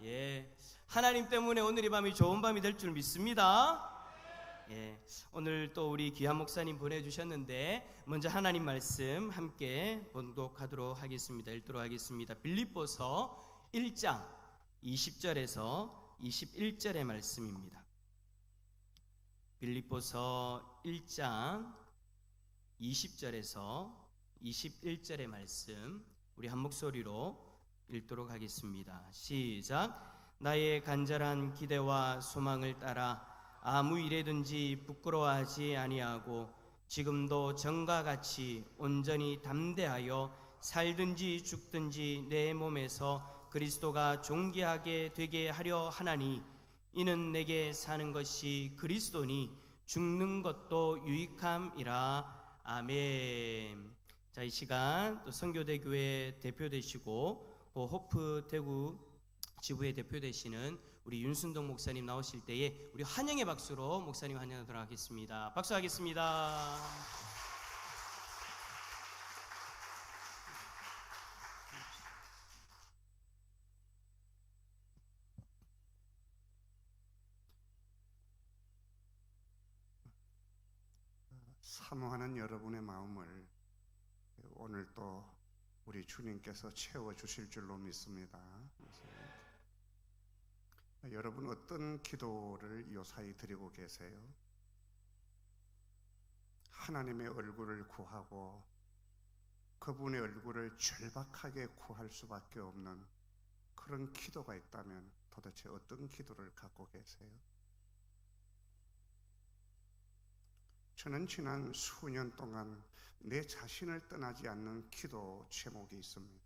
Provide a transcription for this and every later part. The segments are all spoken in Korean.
예, 하나님 때문에 오늘 이 밤이 좋은 밤이 될 줄 믿습니다. 예, 오늘 또 우리 귀한 목사님 보내주셨는데 먼저 하나님 말씀 함께 봉독하도록 하겠습니다. 읽도록 하겠습니다. 빌립보서 1장 20절에서 21절의 말씀입니다. 빌립보서 1장 20절에서 21절의 말씀 우리 한 목소리로 읽도록 하겠습니다. 시작. 나의 간절한 기대와 소망을 따라 아무 일에든지 부끄러워하지 아니하고 지금도 전과 같이 온전히 담대하여 살든지 죽든지 내 몸에서 그리스도가 존귀하게 되게 하려 하나니 이는 내게 사는 것이 그리스도니 죽는 것도 유익함이라. 아멘. 자, 이 시간 또 선교대교회 대표 되시고 호프 대구 지부의 대표 되시는 우리 윤순동 목사님 나오실 때에 우리 환영의 박수로 목사님 환영하도록 하겠습니다. 박수하겠습니다. 사모하는 여러분의 마음을 오늘 또 우리 주님께서 채워주실 줄로 믿습니다. 여러분 어떤 기도를 요사이 드리고 계세요? 하나님의 얼굴을 구하고 그분의 얼굴을 절박하게 구할 수밖에 없는 그런 기도가 있다면 도대체 어떤 기도를 갖고 계세요? 저는 지난 수년 동안 내 자신을 떠나지 않는 기도 제목이 있습니다.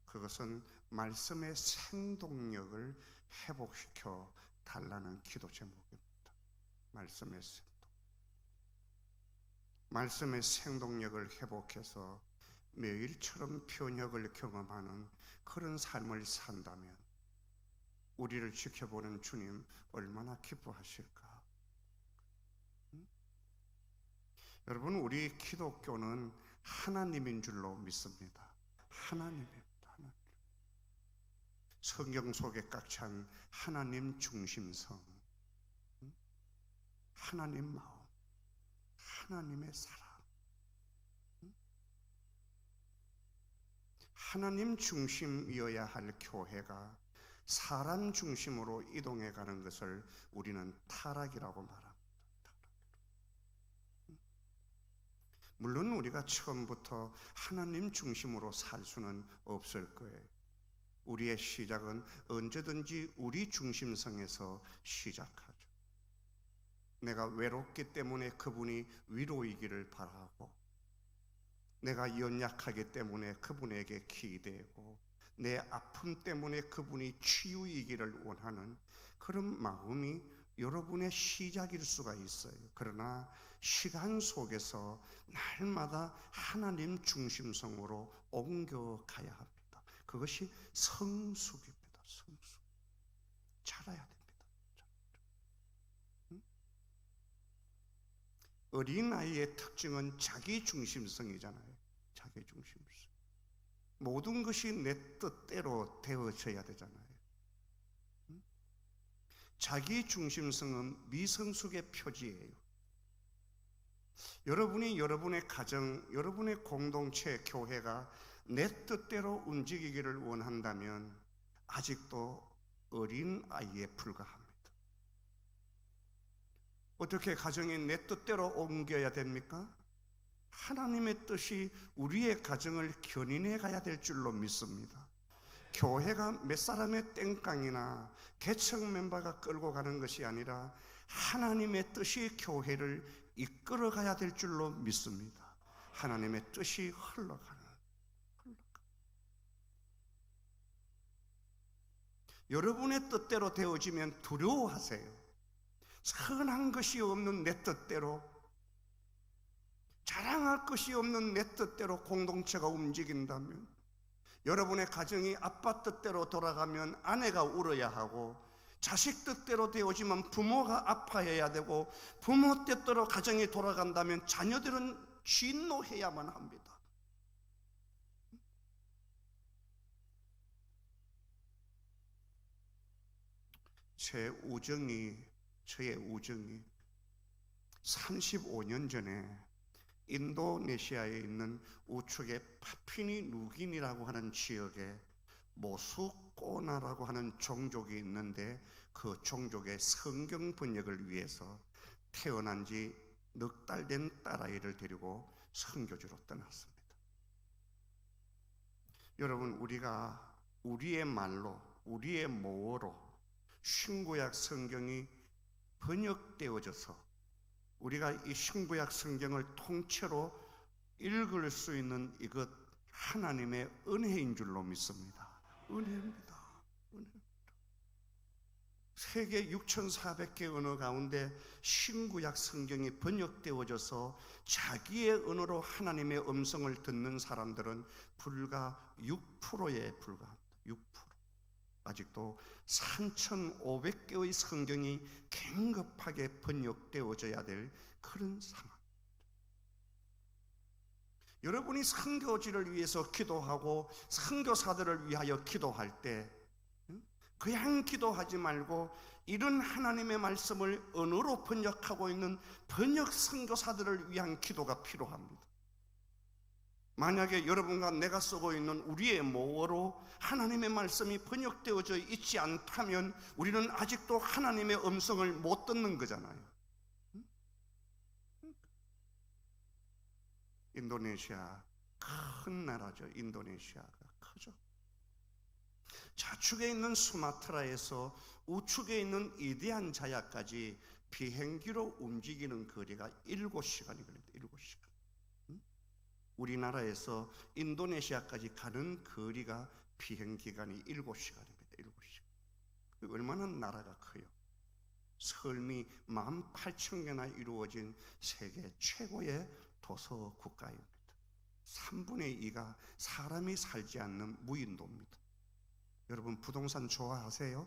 그것은 말씀의 생동력을 회복시켜 달라는 기도 제목입니다. 말씀의 생동력을 회복해서 매일처럼 변혁을 경험하는 그런 삶을 산다면 우리를 지켜보는 주님 얼마나 기뻐하실까? 여러분, 우리 기독교는 하나님인 줄로 믿습니다. 하나님입니다. 하나님. 성경 속에 꽉 찬 하나님 중심성, 하나님 마음, 하나님의 사랑, 하나님 중심이어야 할 교회가 사람 중심으로 이동해 가는 것을 우리는 타락이라고 말합니다. 물론 우리가 처음부터 하나님 중심으로 살 수는 없을 거예요. 우리의 시작은 언제든지 우리 중심성에서 시작하죠. 내가 외롭기 때문에 그분이 위로이기를 바라고, 내가 연약하기 때문에 그분에게 기대고, 내 아픔 때문에 그분이 치유이기를 원하는 그런 마음이 여러분의 시작일 수가 있어요. 그러나 시간 속에서 날마다 하나님 중심성으로 옮겨가야 합니다. 그것이 성숙입니다. 성숙. 자라야 됩니다. 어린아이의 특징은 자기 중심성이잖아요. 자기 중심성. 모든 것이 내 뜻대로 되어져야 되잖아요. 자기 중심성은 미성숙의 표지예요. 여러분이 여러분의 가정, 여러분의 공동체, 교회가 내 뜻대로 움직이기를 원한다면 아직도 어린 아이에 불과합니다. 어떻게 가정이 내 뜻대로 옮겨야 됩니까? 하나님의 뜻이 우리의 가정을 견인해 가야 될 줄로 믿습니다. 교회가 몇 사람의 땡깡이나 개척 멤버가 끌고 가는 것이 아니라 하나님의 뜻이 교회를 이끌어 가야 될 줄로 믿습니다. 하나님의 뜻이 흘러가는. 여러분의 뜻대로 되어지면 두려워하세요. 선한 것이 없는 내 뜻대로, 자랑할 것이 없는 내 뜻대로 공동체가 움직인다면, 여러분의 가정이 아빠 뜻대로 돌아가면 아내가 울어야 하고, 자식 뜻대로 되어지면 부모가 아파해야 되고, 부모 뜻대로 가정이 돌아간다면 자녀들은 진노해야만 합니다. 저의 우정이 35년 전에 인도네시아에 있는 우측의 파푸니 누기니라고 하는 지역에 모수꼬나라고 하는 종족이 있는데, 그 종족의 성경 번역을 위해서 태어난 지 넉 달 된 딸아이를 데리고 선교지로 떠났습니다. 여러분, 우리가 우리의 말로, 우리의 모어로 신구약 성경이 번역되어져서 우리가 이 신구약 성경을 통째로 읽을 수 있는 이것 하나님의 은혜인 줄로 믿습니다. 은혜입니다. 세계 6,400개 언어 가운데 신구약 성경이 번역되어져서 자기의 언어로 하나님의 음성을 듣는 사람들은 불과 6%에 불과합니다. 6%. 아직도 3,500개의 성경이 긴급하게 번역되어져야 될 그런 상황. 여러분이 선교지를 위해서 기도하고 선교사들을 위하여 기도할 때 그냥 기도하지 말고 이런 하나님의 말씀을 언어로 번역하고 있는 번역 선교사들을 위한 기도가 필요합니다. 만약에 여러분과 내가 쓰고 있는 우리의 모어로 하나님의 말씀이 번역되어져 있지 않다면 우리는 아직도 하나님의 음성을 못 듣는 거잖아요. 인도네시아 큰 나라죠. 인도네시아가 크죠. 좌측에 있는 수마트라에서 우측에 있는 이디안 자야까지 비행기로 움직이는 거리가 7시간이 걸립니다. 7시간. 우리나라에서 인도네시아까지 가는 거리가 비행기간이 7시간입니다. 7시간. 얼마나 나라가 커요. 설미 18,000개나 이루어진 세계 최고의 도서 국가입니다. 3분의 2가 사람이 살지 않는 무인도입니다. 여러분, 부동산 좋아하세요?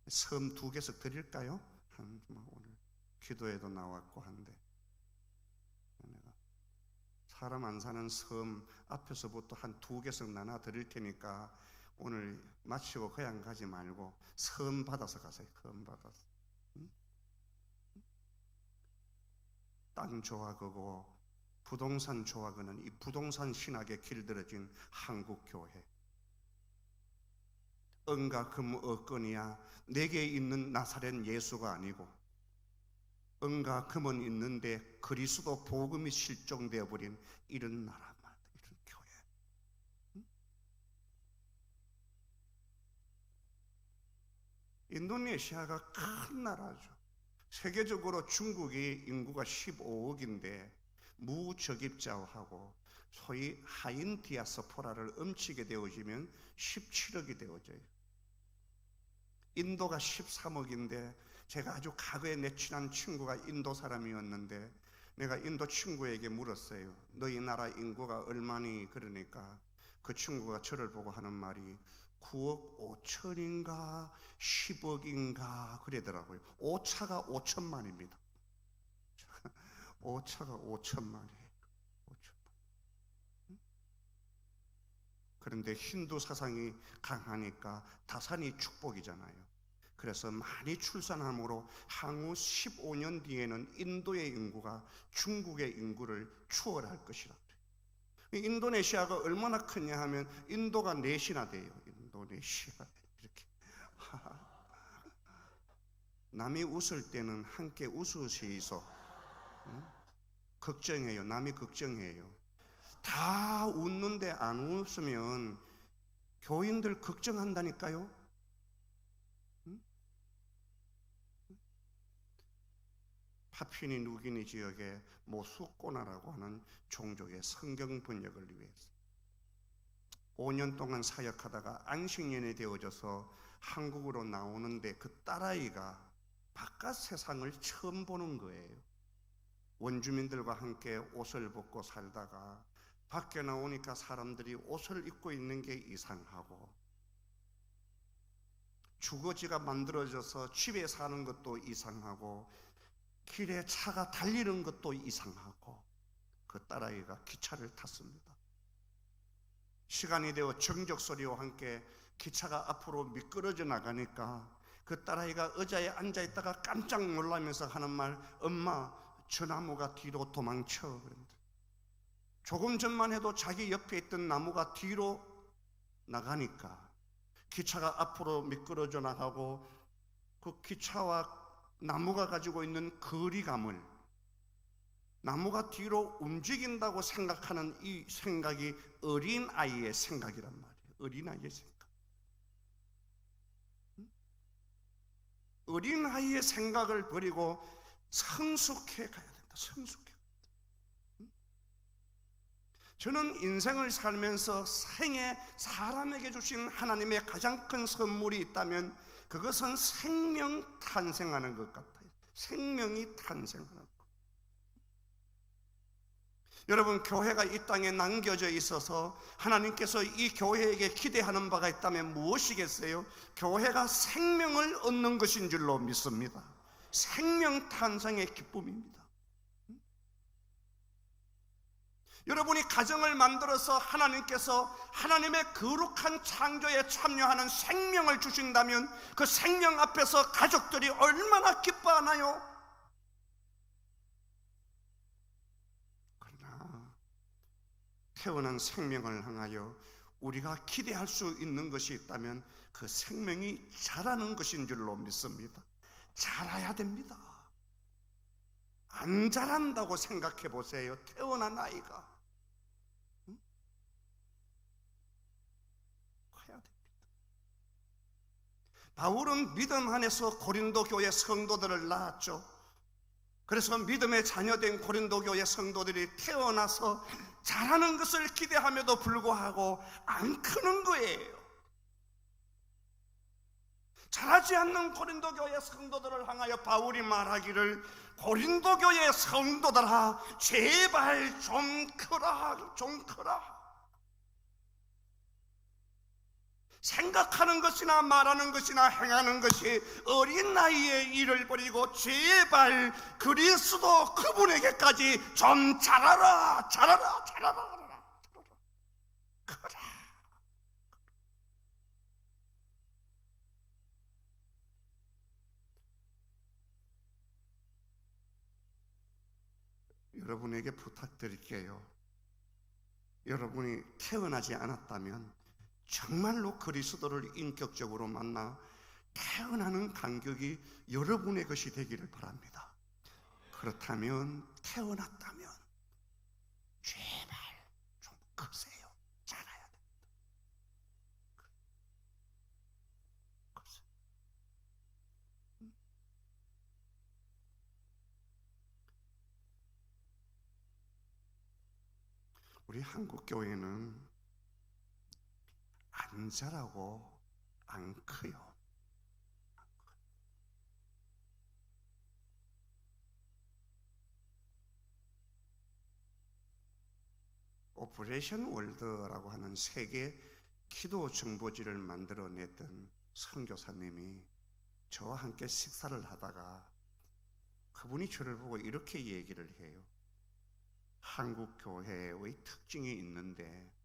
섬 2개씩 드릴까요? 오늘 기도에도 나왔고 한데, 내가 사람 안 사는 섬 앞에서부터 한 2개씩 나눠 드릴 테니까 오늘 마치고 그냥 가지 말고 섬 받아서 가세요. 섬 받아서. 땅 좋아하고 부동산 좋아하는 이 부동산 신학에 길들여진 한국교회. 은과 금 얻거니와 내게 있는 나사렛 예수가 아니고, 은과 금은 있는데 그리스도 복음이 실종되어 버린 이런 나라, 이런 교회. 인도네시아가 큰 나라죠. 세계적으로 중국이 인구가 15억인데 무적입자하고 소위 하인 디아스포라를 엄치게 되어지면 17억이 되어져요. 인도가 13억인데 제가 아주 과거에 내 친한 친구가 인도 사람이었는데 내가 인도 친구에게 물었어요. 너희 나라 인구가 얼마니? 그러니까 그 친구가 저를 보고 하는 말이 9억 5천인가 10억인가 그러더라고요. 오차가 5천만입니다. 오차가 5천만이에요. 5천만. 그런데 힌두 사상이 강하니까 다산이 축복이잖아요. 그래서 많이 출산함으로 향후 15년 뒤에는 인도의 인구가 중국의 인구를 추월할 것이라. 인도네시아가 얼마나 크냐 하면 인도가 4시나 돼요. 인도네시아 이렇게. 남이 웃을 때는 함께 웃으시소. 걱정해요. 남이 걱정해요. 다 웃는데 안 웃으면 교인들 걱정한다니까요. 파푸니 누기니 지역의 모수꼬나라고 하는 종족의 성경 번역을 위해서 5년 동안 사역하다가 안식년이 되어져서 한국으로 나오는데 그 딸아이가 바깥 세상을 처음 보는 거예요. 원주민들과 함께 옷을 벗고 살다가 밖에 나오니까 사람들이 옷을 입고 있는 게 이상하고, 주거지가 만들어져서 집에 사는 것도 이상하고, 길에 차가 달리는 것도 이상하고, 그 딸아이가 기차를 탔습니다. 시간이 되어 정적 소리와 함께 기차가 앞으로 미끄러져 나가니까 그 딸아이가 의자에 앉아있다가 깜짝 놀라면서 하는 말, 엄마, 저 나무가 뒤로 도망쳐. 그런데 조금 전만 해도 자기 옆에 있던 나무가 뒤로 나가니까 기차가 앞으로 미끄러져 나가고 그 기차와 나무가 가지고 있는 거리감을, 나무가 뒤로 움직인다고 생각하는 이 생각이 어린아이의 생각이란 말이에요. 어린아이의 생각. 어린아이의 생각을 버리고 성숙해 가야 된다. 성숙해. 저는 인생을 살면서 생에 사람에게 주신 하나님의 가장 큰 선물이 있다면 그것은 생명 탄생하는 것 같아요. 생명이 탄생하는 것. 여러분, 교회가 이 땅에 남겨져 있어서 하나님께서 이 교회에게 기대하는 바가 있다면 무엇이겠어요? 교회가 생명을 얻는 것인 줄로 믿습니다. 생명 탄생의 기쁨입니다. 여러분이 가정을 만들어서 하나님께서 하나님의 거룩한 창조에 참여하는 생명을 주신다면 그 생명 앞에서 가족들이 얼마나 기뻐하나요? 그러나 태어난 생명을 향하여 우리가 기대할 수 있는 것이 있다면 그 생명이 자라는 것인 줄로 믿습니다. 자라야 됩니다. 안 자란다고 생각해 보세요. 태어난 아이가 바울은 믿음 안에서 고린도 교회 성도들을 낳았죠. 그래서 믿음의 자녀된 고린도 교회 성도들이 태어나서 자라는 것을 기대함에도 불구하고 안 크는 거예요. 자라지 않는 고린도 교회 성도들을 향하여 바울이 말하기를, 고린도 교회 성도들아, 제발 좀 크라, 좀 크라. 생각하는 것이나 말하는 것이나 행하는 것이 어린 나이의 일을 버리고 제발 그리스도 그분에게까지 좀 자라라, 자라라, 자라라, 그래. 여러분에게 부탁드릴게요. 여러분이 태어나지 않았다면 정말로 그리스도를 인격적으로 만나 태어나는 간격이 여러분의 것이 되기를 바랍니다. 그렇다면 태어났다면 제발 좀 크세요. 자라야 됩니다. 크세요. 우리 한국 교회는 안 자라고 안 커요. 오퍼레이션 월드라고 하는 세계 기도 정보지를 만들어냈던 선교사님이 저와 함께 식사를 하다가 그분이 저를 보고 이렇게 얘기를 해요. 한국 교회의 특징이 있는데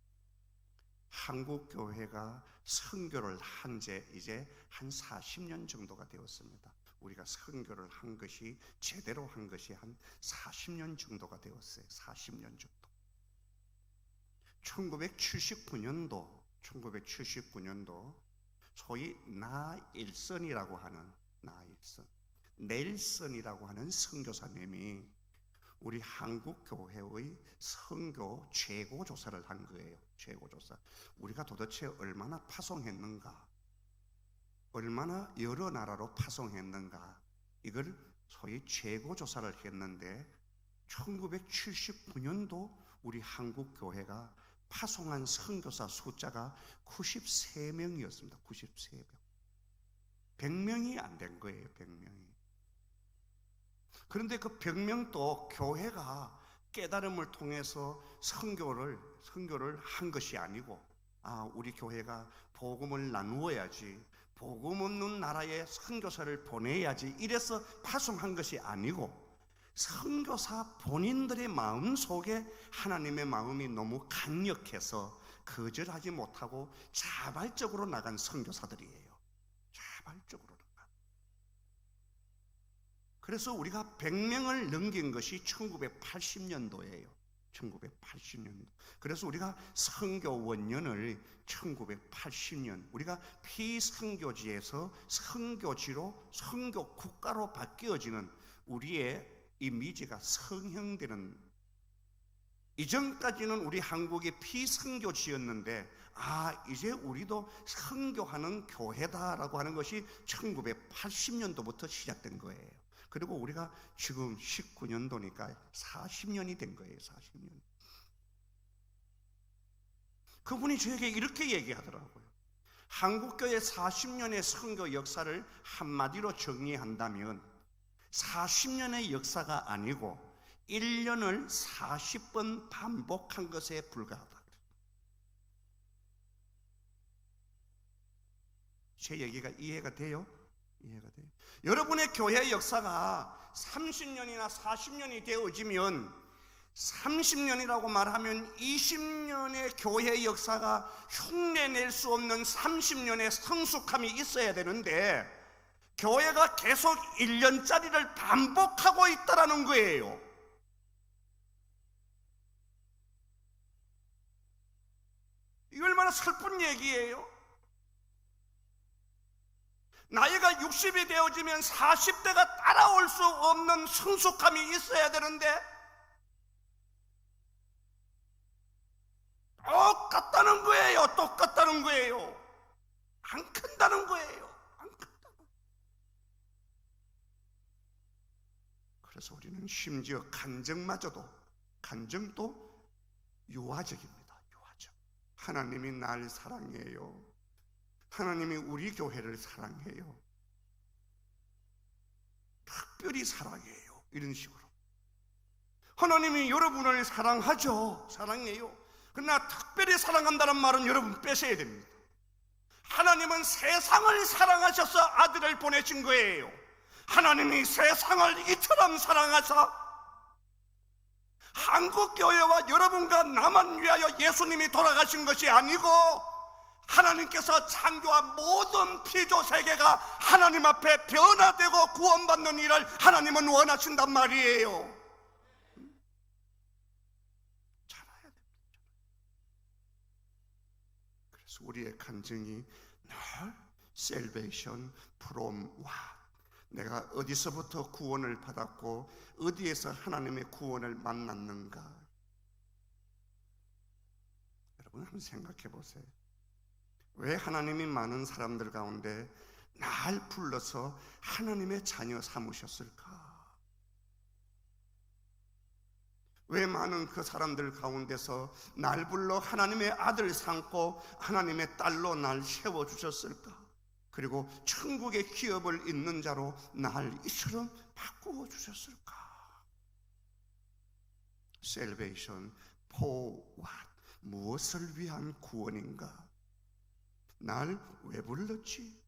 한국 교회가 선교를 한 지 이제 한 40년 정도가 되었습니다. 우리가 선교를 한 것이 제대로 한 것이 한 40년 정도가 되었어요. 40년 정도. 1979년도 소위 나일선이라고 하는 넬슨이라고 하는 선교사님이 우리 한국 교회의 선교 재고 조사를 한 거예요. 재고 조사. 우리가 도대체 얼마나 파송했는가, 얼마나 여러 나라로 파송했는가, 이걸 소위 재고 조사를 했는데 1979년도 우리 한국 교회가 파송한 선교사 숫자가 93명이었습니다. 93명. 100명이 안 된 거예요. 100명이. 그런데 그 100명도 교회가 깨달음을 통해서 선교를 한 것이 아니고, 우리 교회가 복음을 나누어야지, 복음 없는 나라에 선교사를 보내야지 이래서 파송한 것이 아니고, 선교사 본인들의 마음 속에 하나님의 마음이 너무 강력해서 거절하지 못하고 자발적으로 나간 선교사들이에요. 자발적으로 나간. 그래서 우리가 100명을 넘긴 것이 1980년도예요. 1980년도. 그래서 우리가 선교 원년을 1980년, 우리가 피선교지에서 선교지로, 선교 국가로 바뀌어지는 우리의 이미지가 성형되는, 이전까지는 우리 한국이 피선교지였는데 이제 우리도 선교하는 교회다라고 하는 것이 1980년도부터 시작된 거예요. 그리고 우리가 지금 19년도니까 40년이 된 거예요. 40년. 그분이 저에게 이렇게 얘기하더라고요. 한국교회 40년의 선교 역사를 한마디로 정리한다면 40년의 역사가 아니고 1년을 40번 반복한 것에 불과하다. 제 얘기가 이해가 돼요? 이해가 돼요? 여러분의 교회 역사가 30년이나 40년이 되어지면 30년이라고 말하면 20년의 교회 역사가 흉내낼 수 없는 30년의 성숙함이 있어야 되는데 교회가 계속 1년짜리를 반복하고 있다라는 거예요. 이거 얼마나 슬픈 얘기예요. 나이가 60이 되어지면 40대가 따라올 수 없는 성숙함이 있어야 되는데 똑같다는 거예요. 똑같다는 거예요. 안 큰다는 거예요. 안 큰다는. 그래서 우리는 심지어 간정도 유아적입니다. 유아적. 하나님이 날 사랑해요. 하나님이 우리 교회를 사랑해요. 특별히 사랑해요. 이런 식으로. 하나님이 여러분을 사랑하죠. 사랑해요. 그러나 특별히 사랑한다는 말은 여러분 빼셔야 됩니다. 하나님은 세상을 사랑하셔서 아들을 보내신 거예요. 하나님이 세상을 이처럼 사랑하사 한국교회와 여러분과 나만 위하여 예수님이 돌아가신 것이 아니고 하나님께서 창조한 모든 피조세계가 하나님 앞에 변화되고 구원받는 일을 하나님은 원하신단 말이에요. 잘해야 됩니다. 그래서 우리의 간증이 늘 salvation from what? 내가 어디서부터 구원을 받았고 어디에서 하나님의 구원을 만났는가? 여러분 한번 생각해 보세요. 왜 하나님이 많은 사람들 가운데 날 불러서 하나님의 자녀 삼으셨을까? 왜 많은 그 사람들 가운데서 날 불러 하나님의 아들 삼고 하나님의 딸로 날 세워주셨을까? 그리고 천국의 기업을 잇는 자로 날 이처럼 바꾸어 주셨을까? Salvation for what? 무엇을 위한 구원인가? 날 왜 불렀지?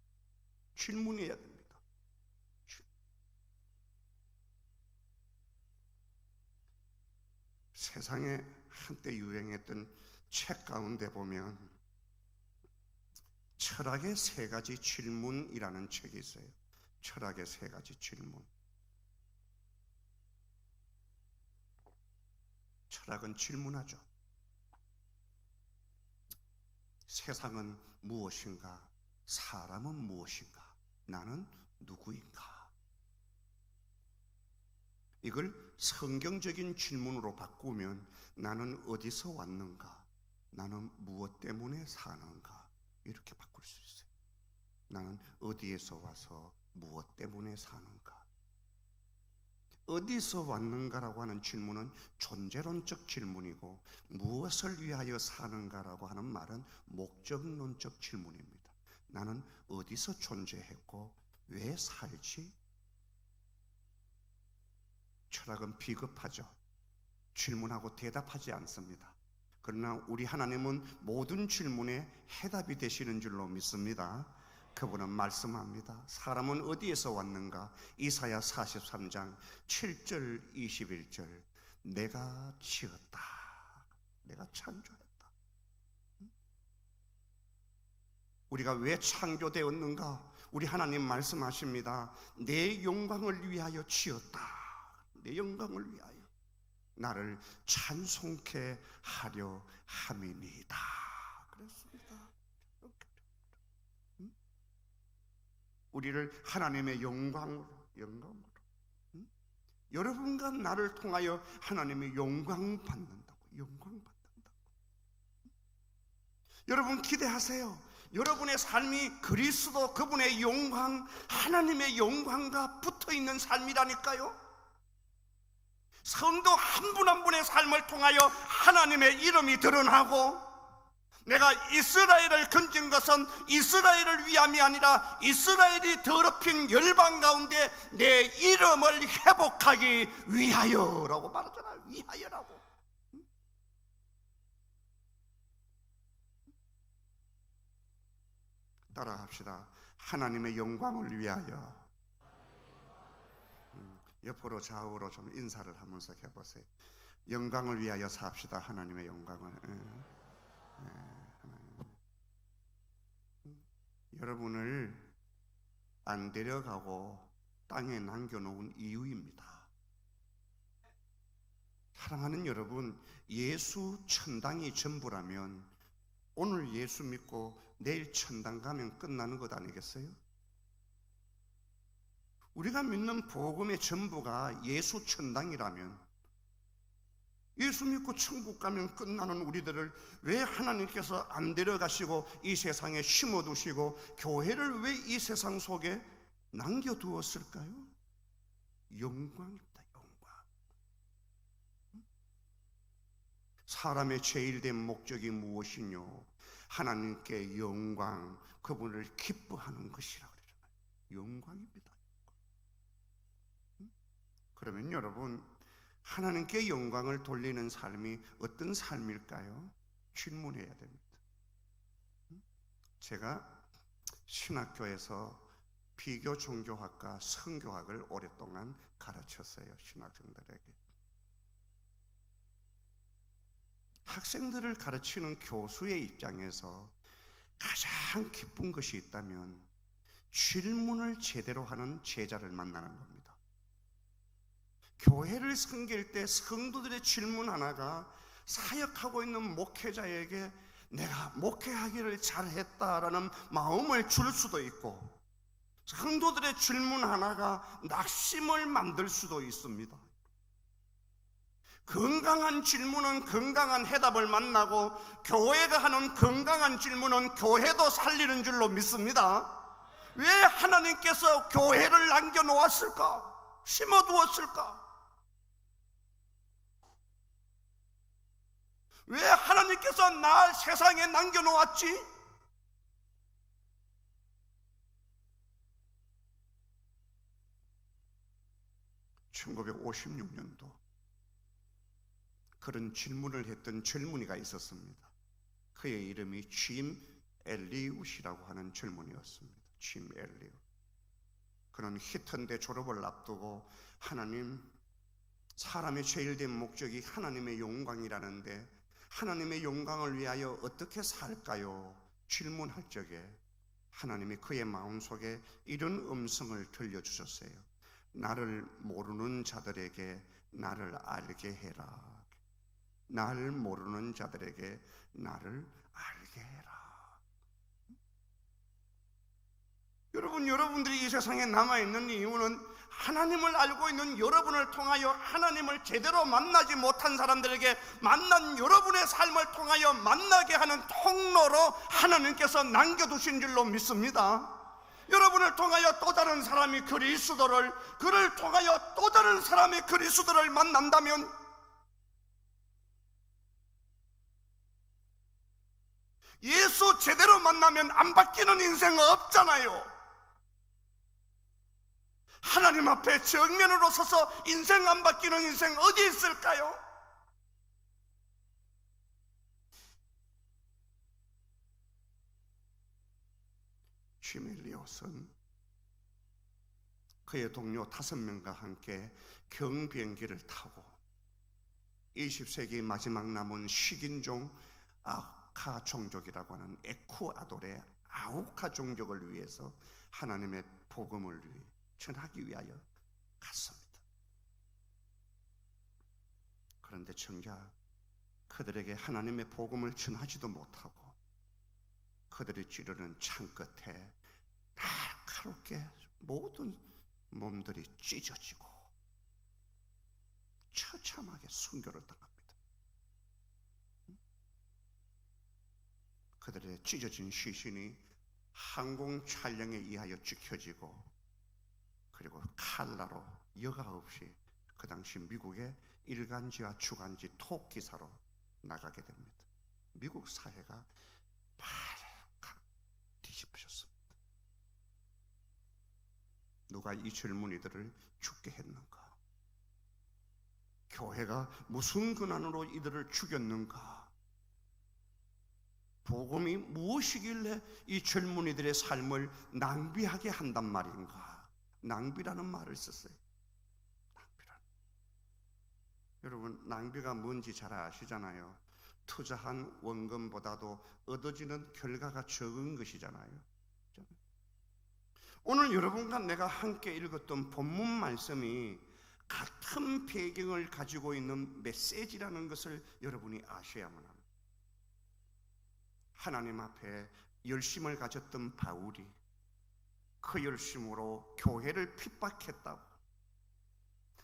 질문해야 됩니다. 세상에 한때 유행했던 책 가운데 보면 철학의 3가지 질문이라는 책이 있어요. 철학의 3가지 질문. 철학은 질문하죠. 세상은 무엇인가? 사람은 무엇인가? 나는 누구인가? 이걸 성경적인 질문으로 바꾸면 나는 어디서 왔는가? 나는 무엇 때문에 사는가? 이렇게 바꿀 수 있어요. 나는 어디에서 와서 무엇 때문에 사는가? 어디서 왔는가라고 하는 질문은 존재론적 질문이고 무엇을 위하여 사는가라고 하는 말은 목적론적 질문입니다. 나는 어디서 존재했고 왜 살지? 철학은 비겁하죠. 질문하고 대답하지 않습니다. 그러나 우리 하나님은 모든 질문에 해답이 되시는 줄로 믿습니다. 그분은 말씀합니다. 사람은 어디에서 왔는가? 이사야 43장 7절 21절. 내가 지었다. 내가 창조했다. 우리가 왜 창조되었는가? 우리 하나님 말씀하십니다. 내 영광을 위하여 지었다. 내 영광을 위하여 나를 찬송케 하려 함이니이다. 그랬습니다. 우리를 하나님의 영광으로 여러분과 나를 통하여 하나님의 영광 받는다고. 여러분 기대하세요. 여러분의 삶이 그리스도 그분의 영광, 하나님의 영광과 붙어있는 삶이라니까요. 성도 한 분 한 분의 삶을 통하여 하나님의 이름이 드러나고, 내가 이스라엘을 건진 것은 이스라엘을 위함이 아니라 이스라엘이 더럽힌 열방 가운데 내 이름을 회복하기 위하여라고 말하잖아요. 위하여라고. 따라합시다. 하나님의 영광을 위하여. 옆으로 좌우로 좀 인사를 하면서 해보세요. 영광을 위하여 삽시다. 하나님의 영광을. 여러분을 안 데려가고 땅에 남겨놓은 이유입니다. 사랑하는 여러분, 예수 천당이 전부라면 오늘 예수 믿고 내일 천당 가면 끝나는 것 아니겠어요? 우리가 믿는 복음의 전부가 예수 천당이라면, 예수 믿고 천국 가면 끝나는 우리들을 왜 하나님께서 안 데려가시고 이 세상에 심어두시고 교회를 왜 이 세상 속에 남겨두었을까요? 영광입니다. 영광. 사람의 제일 된 목적이 무엇이뇨? 하나님께 영광, 그분을 기뻐하는 것이라고 그러잖아요. 영광입니다. 그러면 여러분, 하나님께 영광을 돌리는 삶이 어떤 삶일까요? 질문해야 됩니다. 제가 신학교에서 비교 종교학과 성교학을 오랫동안 가르쳤어요. 신학생들에게. 학생들을 가르치는 교수의 입장에서 가장 기쁜 것이 있다면 질문을 제대로 하는 제자를 만나는 겁니다. 교회를 섬길 때 성도들의 질문 하나가 사역하고 있는 목회자에게 내가 목회하기를 잘했다라는 마음을 줄 수도 있고, 성도들의 질문 하나가 낙심을 만들 수도 있습니다. 건강한 질문은 건강한 해답을 만나고, 교회가 하는 건강한 질문은 교회도 살리는 줄로 믿습니다. 왜 하나님께서 교회를 남겨놓았을까? 심어두었을까? 왜 하나님께서 날 세상에 남겨놓았지? (1956년도) 그런 질문을 했던 젊은이가 있었습니다. 그의 이름이 짐 엘리웃이라고 하는 젊은이였습니다. 짐 엘리웃. 그는 히턴대 졸업을 앞두고 하나님, 사람의 제일 된 목적이 하나님의 영광이라는데 하나님의 영광을 위하여 어떻게 살까요? 질문할 적에 하나님이 그의 마음속에 이런 음성을 들려주셨어요. 나를 모르는 자들에게 나를 알게 해라. 나를 모르는 자들에게 나를 알게 해라. 여러분, 여러분들이 이 세상에 남아있는 이유는 하나님을 알고 있는 여러분을 통하여 하나님을 제대로 만나지 못한 사람들에게 만난 여러분의 삶을 통하여 만나게 하는 통로로 하나님께서 남겨두신 줄로 믿습니다. 여러분을 통하여 또 다른 사람이 그리스도를, 그를 통하여 또 다른 사람이 그리스도를 만난다면 예수 제대로 만나면 안 바뀌는 인생 없잖아요. 하나님 앞에 정면으로 서서 인생 안 바뀌는 인생 어디 있을까요? 짐 엘리엇은 그의 동료 5명과 함께 경비행기를 타고 20세기 마지막 남은 식인종 아카 종족이라고 하는 에쿠아도르의 아우카 종족을 위해서 하나님의 복음을 전하기 위하여 갔습니다. 그런데 정작 그들에게 하나님의 복음을 전하지도 못하고 그들이 찌르는 창 끝에 날카롭게 모든 몸들이 찢어지고 처참하게 순교를 당합니다. 그들의 찢어진 시신이 항공 촬영에 의하여 찍혀지고 그리고 칼라로 여과 없이 그 당시 미국의 일간지와 주간지 톱 기사로 나가게 됩니다. 미국 사회가 발칵 뒤집어졌습니다. 누가 이 젊은이들을 죽게 했는가? 교회가 무슨 근원으로 이들을 죽였는가? 복음이 무엇이길래 이 젊은이들의 삶을 낭비하게 한단 말인가? 낭비라는 말을 썼어요. 낭비라는. 여러분, 낭비가 뭔지 잘 아시잖아요. 투자한 원금보다도 얻어지는 결과가 적은 것이잖아요. 오늘 여러분과 내가 함께 읽었던 본문 말씀이 같은 배경을 가지고 있는 메시지라는 것을 여러분이 아셔야만 합니다. 하나님 앞에 열심을 가졌던 바울이 그 열심으로 교회를 핍박했다고,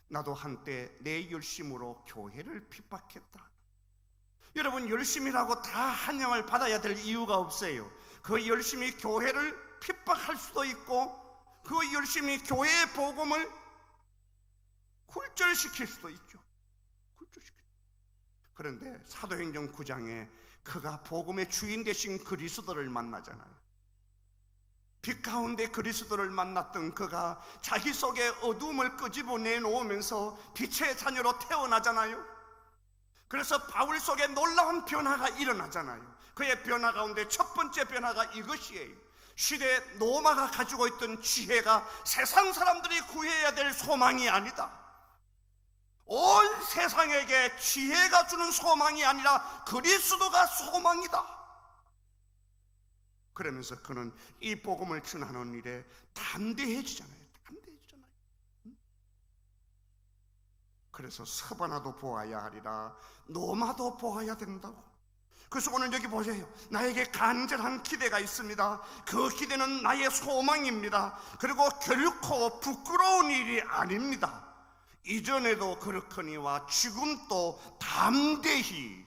나도 한때 내 열심으로 교회를 핍박했다. 여러분, 열심이라고 다 한영을 받아야 될 이유가 없어요. 그 열심이 교회를 핍박할 수도 있고 그 열심이 교회의 복음을 굴절시킬 수도 있죠. 그런데 사도행전 9장에 그가 복음의 주인 되신 그리스도를 만나잖아요. 빛 가운데 그리스도를 만났던 그가 자기 속의 어두움을 끄집어내 놓으면서 빛의 자녀로 태어나잖아요. 그래서 바울 속에 놀라운 변화가 일어나잖아요. 그의 변화 가운데 첫 번째 변화가 이것이에요. 시대 로마가 가지고 있던 지혜가 세상 사람들이 구해야 될 소망이 아니다. 온 세상에게 지혜가 주는 소망이 아니라 그리스도가 소망이다. 그러면서 그는 이 복음을 전하는 일에 담대해지잖아요. 그래서 서바나도 보아야 하리라, 로마도 보아야 된다고. 그래서 오늘 여기 보세요. 나에게 간절한 기대가 있습니다. 그 기대는 나의 소망입니다. 그리고 결코 부끄러운 일이 아닙니다. 이전에도 그렇거니와 지금도 담대히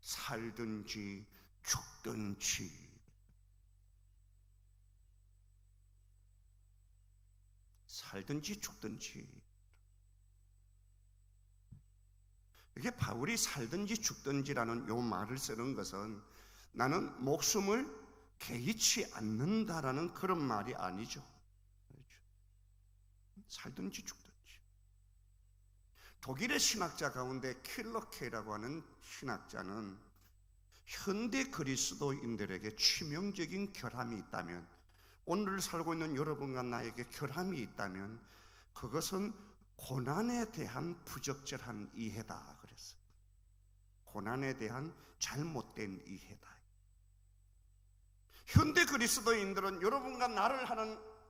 살든지 죽든지. 살든지 죽든지. 이게 바울이 살든지 죽든지라는 요 말을 쓰는 것은 나는 목숨을 개의치 않는다라는 그런 말이 아니죠. 살든지 죽든지. 독일의 신학자 가운데 킬러케라고 하는 신학자는 현대 그리스도인들에게 치명적인 결함이 있다면, 오늘 살고 있는 여러분과 나에게 결함이 있다면 그것은 고난에 대한 부적절한 이해다 그랬어요. 고난에 대한 잘못된 이해다. 현대 그리스도인들은 여러분과 나를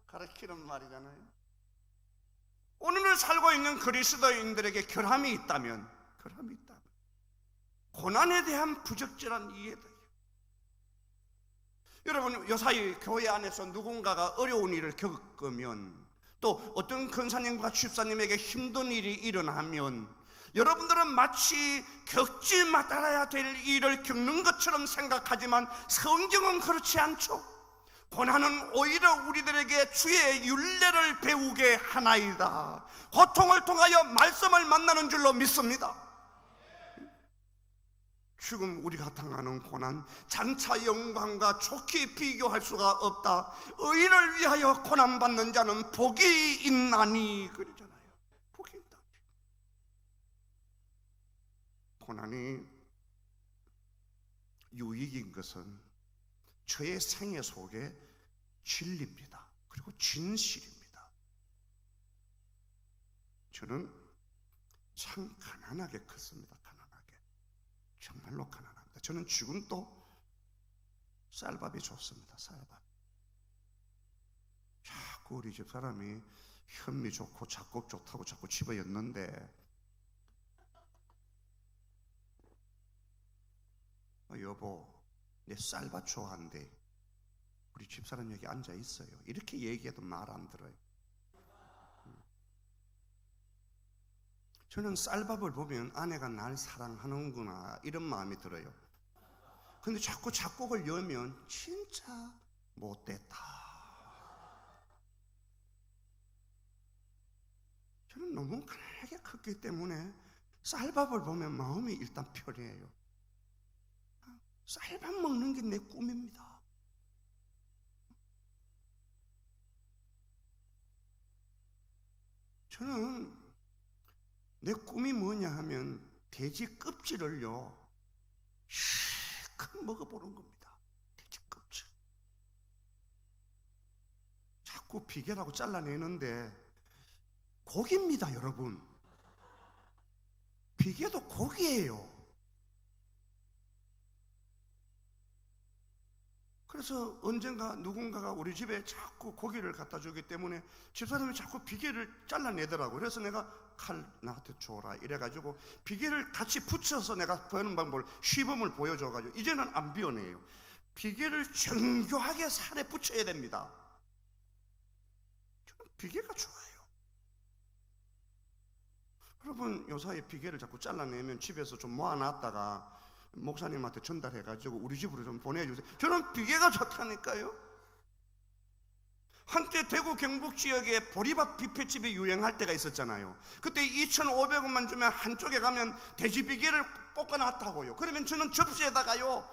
가르치는 말이잖아요. 오늘을 살고 있는 그리스도인들에게 결함이 있다면 고난에 대한 부적절한 이해다. 여러분, 요사이 교회 안에서 누군가가 어려운 일을 겪으면, 또 어떤 권사님과 집사님에게 힘든 일이 일어나면 여러분들은 마치 겪지 말아야 될 일을 겪는 것처럼 생각하지만 성경은 그렇지 않죠. 고난은 오히려 우리들에게 주의 율례를 배우게 하나이다. 고통을 통하여 말씀을 만나는 줄로 믿습니다. 지금 우리가 당하는 고난, 장차 영광과 좋게 비교할 수가 없다. 의인을 위하여 고난받는 자는 복이 있나니 그러잖아요. 복이 있다. 고난이 유익인 것은 저의 생애 속에 진리입니다. 그리고 진실입니다. 저는 참 가난하게 컸습니다. 정말로 가난합니다. 저는 지금도 쌀밥이 좋습니다. 쌀밥. 자꾸 우리 집 사람이 현미 좋고 잡곡 좋다고 자꾸 집어였는데, 여보, 내 쌀밥 좋아한대. 우리 집사람 여기 앉아 있어요. 이렇게 얘기해도 말 안 들어요. 저는 쌀밥을 보면 아내가 날 사랑하는구나 이런 마음이 들어요. 근데 자꾸 잡곡을 여면 진짜 못됐다. 저는 너무 가난하게 컸기 때문에 쌀밥을 보면 마음이 일단 편해요. 쌀밥 먹는 게 내 꿈입니다. 저는 내 꿈이 뭐냐 하면 돼지 껍질을요 실컷 먹어보는 겁니다. 돼지 껍질. 자꾸 비계라고 잘라내는데 고기입니다, 여러분. 비계도 고기예요. 그래서 언젠가 누군가가 우리 집에 자꾸 고기를 갖다 주기 때문에 집사람이 자꾸 비계를 잘라내더라고요. 그래서 내가 칼 나한테 줘라 이래가지고 비계를 같이 붙여서 내가 버는 방법을, 시범을 보여줘가지고 이제는 안 비워내요. 비계를 정교하게 살에 붙여야 됩니다. 저는 비계가 좋아요. 여러분, 요사이 비계를 자꾸 잘라내면 집에서 좀 모아놨다가 목사님한테 전달해가지고 우리 집으로 좀 보내주세요. 저는 비계가 좋다니까요. 한때 대구 경북 지역에 보리밥 뷔페집이 유행할 때가 있었잖아요. 그때 2,500원만 주면 한쪽에 가면 돼지 비계를 볶아놨다고요. 그러면 저는 접시에다가요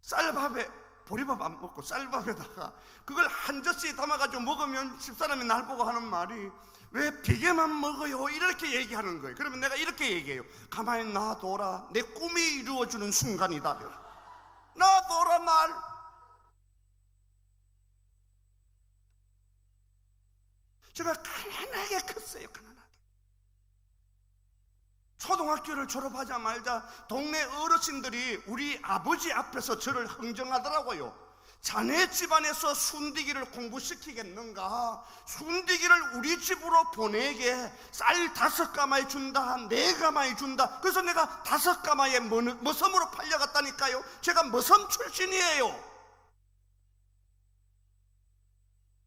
쌀밥에, 보리밥 안 먹고 쌀밥에다가 그걸 한 젓씩 담아가지고 먹으면 집사람이 날 보고 하는 말이, 왜 비계만 먹어요? 이렇게 얘기하는 거예요. 그러면 내가 이렇게 얘기해요. 가만히 놔둬라. 내 꿈이 이루어지는 순간이다. 놔둬라 날. 제가 가난하게 컸어요. 가난하게. 초등학교를 졸업하자마자 동네 어르신들이 우리 아버지 앞에서 저를 흥정하더라고요. 자네 집안에서 순디기를 공부시키겠는가? 순디기를 우리 집으로 보내게 쌀 5가마에 준다, 4가마에 준다. 그래서 내가 5가마에 머섬으로 팔려갔다니까요. 제가 머섬 출신이에요.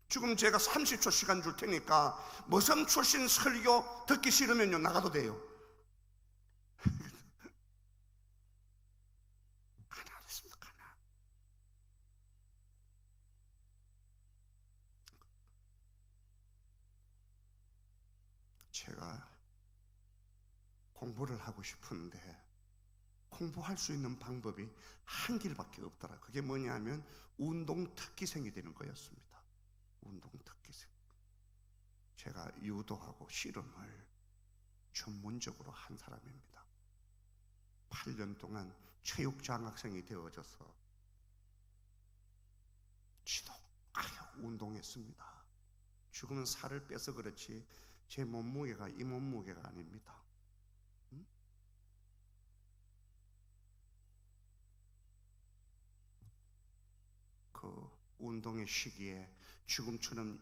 지금 제가 30초 시간 줄 테니까 머섬 출신 설교 듣기 싫으면요 나가도 돼요. 가난했습니다. 가난. 제가 공부를 하고 싶은데 공부할 수 있는 방법이 한 길밖에 없더라. 그게 뭐냐면 운동 특기생이 되는 거였습니다. 운동 특기생. 제가 유도하고 씨름을 전문적으로 한 사람입니다. 8년 동안 체육장학생이 되어져서 지독하게 운동했습니다. 지금은 살을 빼서 그렇지 제 몸무게가 이 몸무게가 아닙니다. 그 운동의 시기에 지금처럼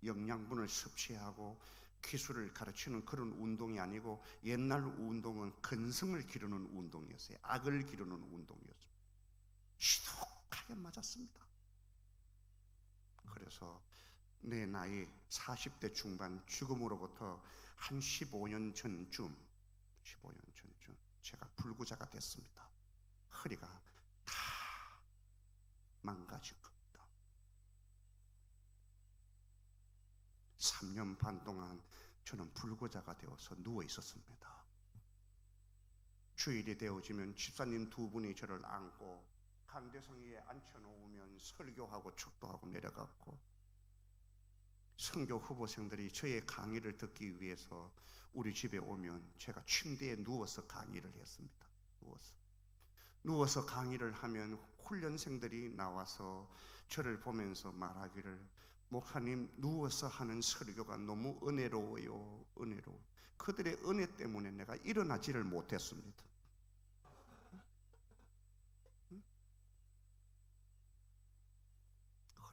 영양분을 섭취하고 기술을 가르치는 그런 운동이 아니고, 옛날 운동은 근성을 기르는 운동이었어요. 악을 기르는 운동이었어요. 지독하게 맞았습니다. 그래서 내 나이 40대 중반, 죽음으로부터 한 15년 전쯤 제가 불구자가 됐습니다. 허리가 다 망가진 겁니다. 3년 반 동안 저는 불구자가 되어서 누워 있었습니다. 주일이 되어지면 집사님 2분이 저를 안고 강대성 위에 앉혀놓으면 설교하고 축도하고 내려갔고, 선교 후보생들이 저의 강의를 듣기 위해서 우리 집에 오면 제가 침대에 누워서 강의를 했습니다. 누워서 강의를 하면 훈련생들이 나와서 저를 보면서 말하기를, 목사님 누워서 하는 설교가 너무 은혜로워요. 그들의 은혜 때문에 내가 일어나지를 못했습니다.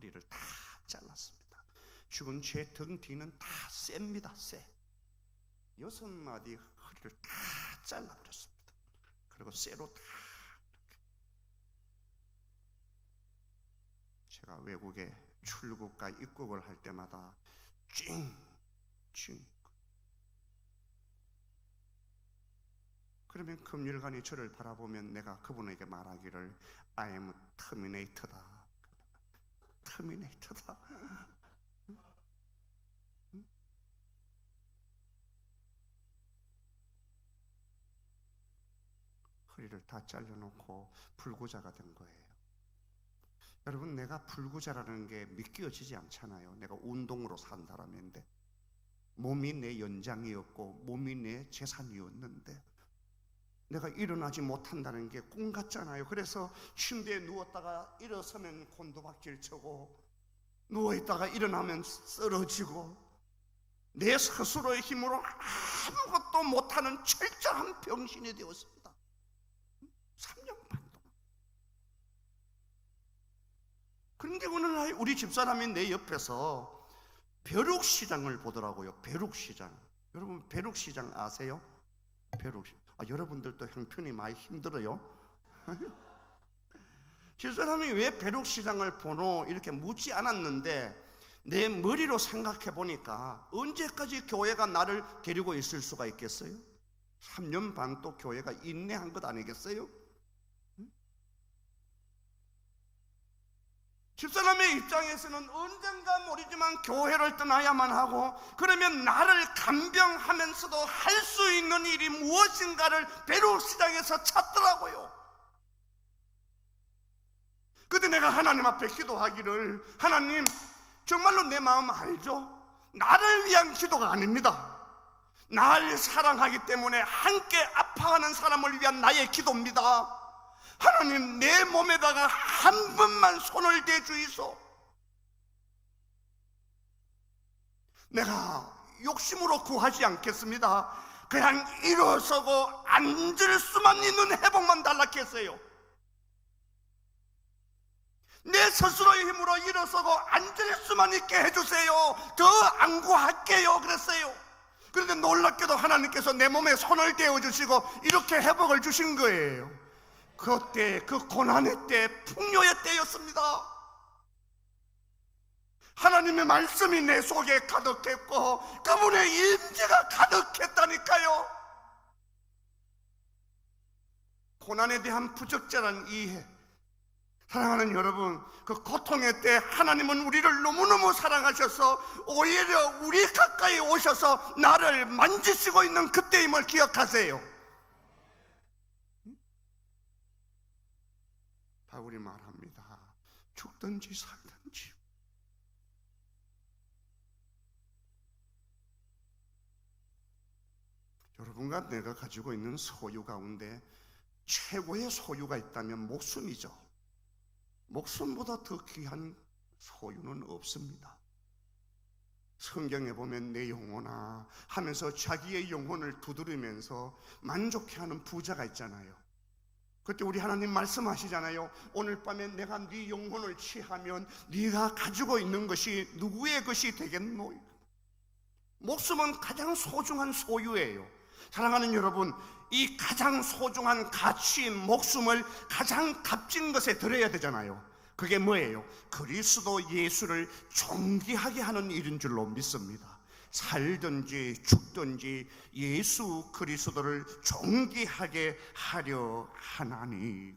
허리를 다 잘랐습니다. 죽은 제 등 뒤는 다 셉니다. 쎄. 6마디 허리를 다 잘라버렸습니다. 그리고 쇠로 다 이렇게. 제가 외국에 출국과 입국을 할 때마다 찡찡. 그러면 금일간이 저를 바라보면 내가 그분에게 말하기를 I am Terminator다. 터미네이터다. 허리를 다 잘라놓고 불구자가 된 거예요. 여러분, 내가 불구자라는 게 믿겨지지 않잖아요. 내가 운동으로 산 사람인데, 몸이 내 연장이었고 몸이 내 재산이었는데 내가 일어나지 못한다는 게 꿈 같잖아요. 그래서 침대에 누웠다가 일어서면 곤두박질 쳐고, 누워있다가 일어나면 쓰러지고, 내 스스로의 힘으로 아무것도 못하는 철저한 병신이 되었습니다. 3년 반 동안. 그런데 어느 날 우리 집사람이 내 옆에서 벼룩시장을 보더라고요. 벼룩시장. 여러분, 벼룩시장 아세요? 벼룩시장. 여러분들도 형편이 많이 힘들어요. 집사람이 왜 벼룩시장을 보노 이렇게 묻지 않았는데, 내 머리로 생각해 보니까 언제까지 교회가 나를 데리고 있을 수가 있겠어요? 3년 반 또 교회가 인내한 것 아니겠어요? 집사람의 입장에서는 언젠가 모르지만 교회를 떠나야만 하고, 그러면 나를 간병하면서도 할 수 있는 일이 무엇인가를 벼룩시장에서 찾더라고요. 그때 내가 하나님 앞에 기도하기를, 하나님, 정말로 내 마음 알죠? 나를 위한 기도가 아닙니다. 나를 사랑하기 때문에 함께 아파하는 사람을 위한 나의 기도입니다. 하나님, 내 몸에다가 한 번만 손을 대주이소. 내가 욕심으로 구하지 않겠습니다. 그냥 일어서고 앉을 수만 있는 회복만 달라했어요. 내 스스로의 힘으로 일어서고 앉을 수만 있게 해주세요. 더 안 구할게요. 그랬어요. 그런데 놀랍게도 하나님께서 내 몸에 손을 대어주시고 이렇게 회복을 주신 거예요. 그때, 그 고난의 때, 풍요의 때였습니다. 하나님의 말씀이 내 속에 가득했고 그분의 임재가 가득했다니까요. 고난에 대한 부적절한 이해. 사랑하는 여러분, 그 고통의 때 하나님은 우리를 너무너무 사랑하셔서 오히려 우리 가까이 오셔서 나를 만지시고 있는 그때임을 기억하세요. 바울이 말합니다. 죽든지 살든지. 여러분과 내가 가지고 있는 소유 가운데 최고의 소유가 있다면 목숨이죠. 목숨보다 더 귀한 소유는 없습니다. 성경에 보면 내 영혼아 하면서 자기의 영혼을 두드리면서 만족해하는 부자가 있잖아요. 그때 우리 하나님 말씀하시잖아요. 오늘 밤에 내가 네 영혼을 취하면 네가 가지고 있는 것이 누구의 것이 되겠노? 목숨은 가장 소중한 소유예요. 사랑하는 여러분, 이 가장 소중한 가치인 목숨을 가장 값진 것에 들여야 되잖아요. 그게 뭐예요? 그리스도 예수를 존귀하게 하는 일인 줄로 믿습니다. 살든지 죽든지 예수 그리스도를 존귀하게 하려 하나니.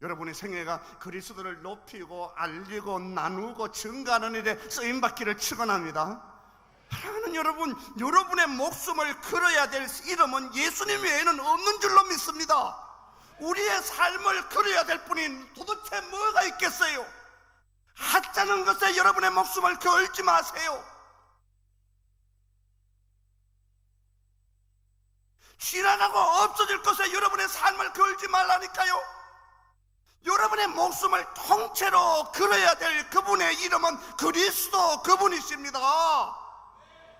여러분의 생애가 그리스도를 높이고 알리고 나누고 증가하는 일에 쓰임받기를 축원합니다. 사랑하는 여러분, 여러분의 목숨을 걸어야 될 이름은 예수님 외에는 없는 줄로 믿습니다. 우리의 삶을 걸어야 될 분이 도대체 뭐가 있겠어요? 하찮은 것에 여러분의 목숨을 걸지 마세요. 지나가고 없어질 것에 여러분의 삶을 걸지 말라니까요. 여러분의 목숨을 통째로 걸어야 될 그분의 이름은 그리스도 그분이십니다.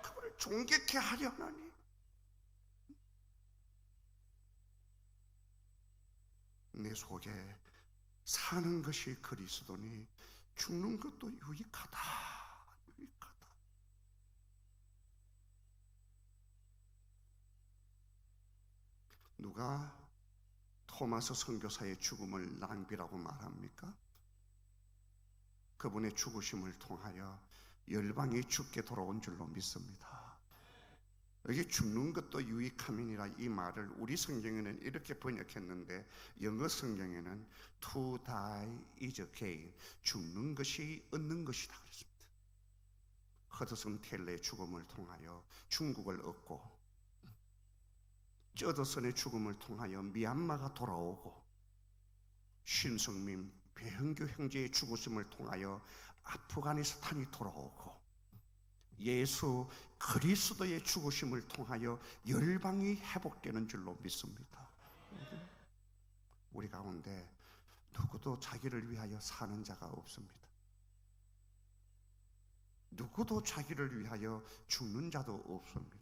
그분을 존귀케 하려 하나니. 내 속에 사는 것이 그리스도니 죽는 것도 유익하다. 누가 토마스 선교사의 죽음을 낭비라고 말합니까? 그분의 죽으심을 통하여 열방이 죽게 돌아온 줄로 믿습니다. 여기 죽는 것도 유익함이니라 이 말을 우리 성경에는 이렇게 번역했는데 영어 성경에는 to die is gain, 죽는 것이 얻는 것이다 그랬습니다. 허드슨 텔러의 죽음을 통하여 중국을 얻고, 저더슨의 죽음을 통하여 미얀마가 돌아오고, 신성민 배흥규 형제의 죽으심을 통하여 아프가니스탄이 돌아오고, 예수 그리스도의 죽으심을 통하여 열방이 회복되는 줄로 믿습니다. 우리 가운데 누구도 자기를 위하여 사는 자가 없습니다. 누구도 자기를 위하여 죽는 자도 없습니다.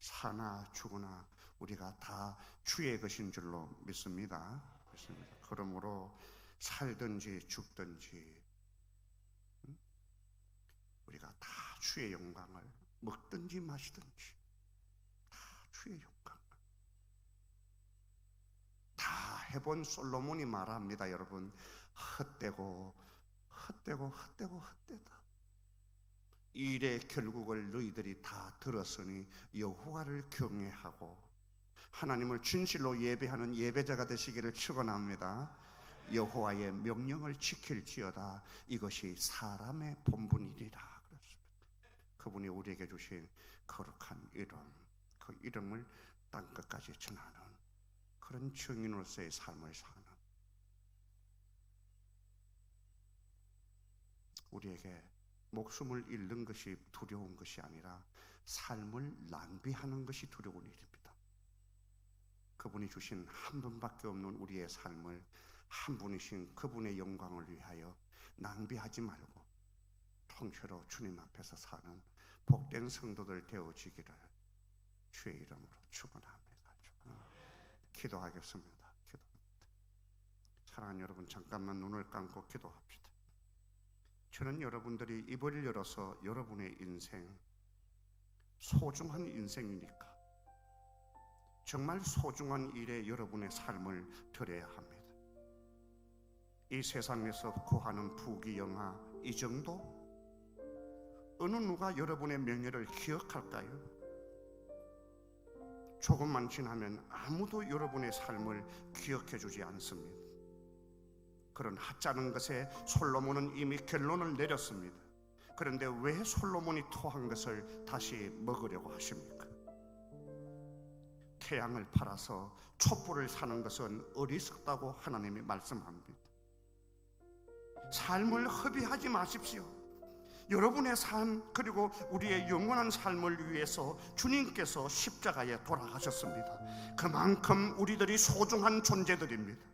사나 죽으나 우리가 다 주의 것인 줄로 믿습니다. 그러므로 살든지 죽든지 우리가 다 주의 영광을, 먹든지 마시든지 다 주의 영광을. 다 해본 솔로몬이 말합니다. 여러분, 헛되고 헛되다. 이 일의 결국을 너희들이 다 들었으니 여호와를 경외하고 하나님을 진실로 예배하는 예배자가 되시기를 축원합니다. 여호와의 명령을 지킬지어다. 이것이 사람의 본분이리라. 그분이 우리에게 주신 거룩한 이름, 그 이름을 땅끝까지 전하는 그런 증인으로서의 삶을 사는 우리에게 목숨을 잃는 것이 두려운 것이 아니라 삶을 낭비하는 것이 두려운 일입니다. 그분이 주신 한 분밖에 없는 우리의 삶을 한 분이신 그분의 영광을 위하여 낭비하지 말고 통째로 주님 앞에서 사는 복된 성도들 되어지기를 주의 이름으로 축원합니다. 기도하겠습니다. 사랑하는 여러분, 잠깐만 눈을 감고 기도합시다. 저는 여러분들이 입을 열어서 여러분의 인생, 소중한 인생이니까 정말 소중한 일에 여러분의 삶을 드려야 합니다. 이 세상에서 구하는 부귀영화 이 정도? 어느 누가 여러분의 명예를 기억할까요? 조금만 지나면 아무도 여러분의 삶을 기억해 주지 않습니다. 그런 하찮은 것에 솔로몬은 이미 결론을 내렸습니다. 그런데 왜 솔로몬이 토한 것을 다시 먹으려고 하십니까? 태양을 팔아서 촛불을 사는 것은 어리석다고 하나님이 말씀합니다. 삶을 허비하지 마십시오. 여러분의 삶, 그리고 우리의 영원한 삶을 위해서 주님께서 십자가에 돌아가셨습니다. 그만큼 우리들이 소중한 존재들입니다.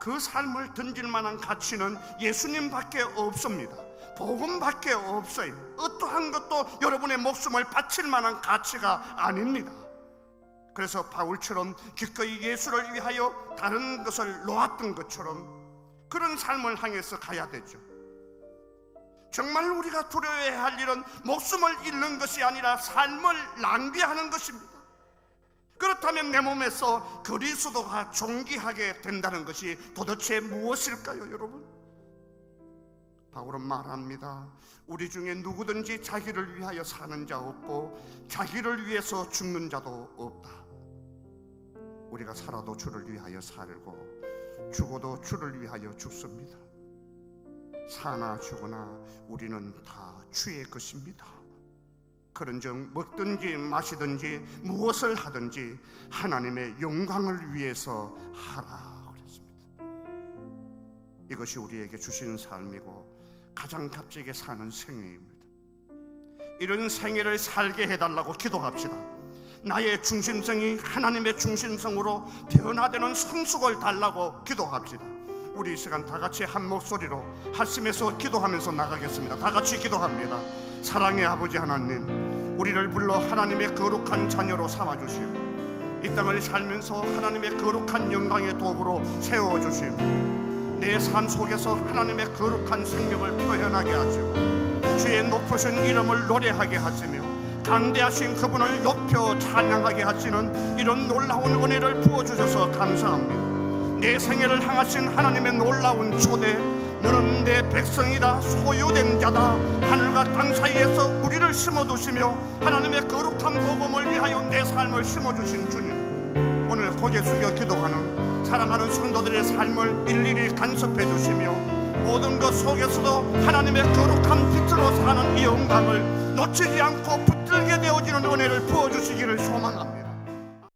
그 삶을 던질 만한 가치는 예수님밖에 없습니다. 복음밖에 없어요. 어떠한 것도 여러분의 목숨을 바칠 만한 가치가 아닙니다. 그래서 바울처럼 기꺼이 예수를 위하여 다른 것을 놓았던 것처럼 그런 삶을 향해서 가야 되죠. 정말 우리가 두려워해야 할 일은 목숨을 잃는 것이 아니라 삶을 낭비하는 것입니다. 그렇다면 내 몸에서 그리스도가 존귀하게 된다는 것이 도대체 무엇일까요, 여러분? 바울은 말합니다. 우리 중에 누구든지 자기를 위하여 사는 자 없고 자기를 위해서 죽는 자도 없다. 우리가 살아도 주를 위하여 살고 죽어도 주를 위하여 죽습니다. 사나 죽으나 우리는 다 주의 것입니다. 그런즉 먹든지 마시든지 무엇을 하든지 하나님의 영광을 위해서 하라 그랬습니다. 이것이 우리에게 주신 삶이고 가장 값지게 사는 생애입니다. 이런 생애를 살게 해달라고 기도합시다. 나의 중심성이 하나님의 중심성으로 변화되는 성숙을 달라고 기도합시다. 우리 이 시간 다 같이 한 목소리로 하심에서 기도하면서 나가겠습니다. 다 같이 기도합니다. 사랑의 아버지 하나님, 우리를 불러 하나님의 거룩한 자녀로 삼아주시오. 이 땅을 살면서 하나님의 거룩한 영광의 도구로 세워주시고 내 삶 속에서 하나님의 거룩한 생명을 표현하게 하시고 주의 높으신 이름을 노래하게 하시며 강대하신 그분을 높여 찬양하게 하시는 이런 놀라운 은혜를 부어주셔서 감사합니다. 내 생애를 향하신 하나님의 놀라운 초대, 너는 내 백성이다, 소유된 자다, 하늘과 땅 사이에서 우리를 심어두시며 하나님의 거룩한 복음을 위하여 내 삶을 심어주신 주님, 오늘 고개 숙여 기도하는 사랑하는 성도들의 삶을 일일이 간섭해 주시며 모든 것 속에서도 하나님의 거룩한 빛으로 사는 이 영광을 놓치지 않고 붙들게 되어지는 은혜를 부어주시기를 소망합니다.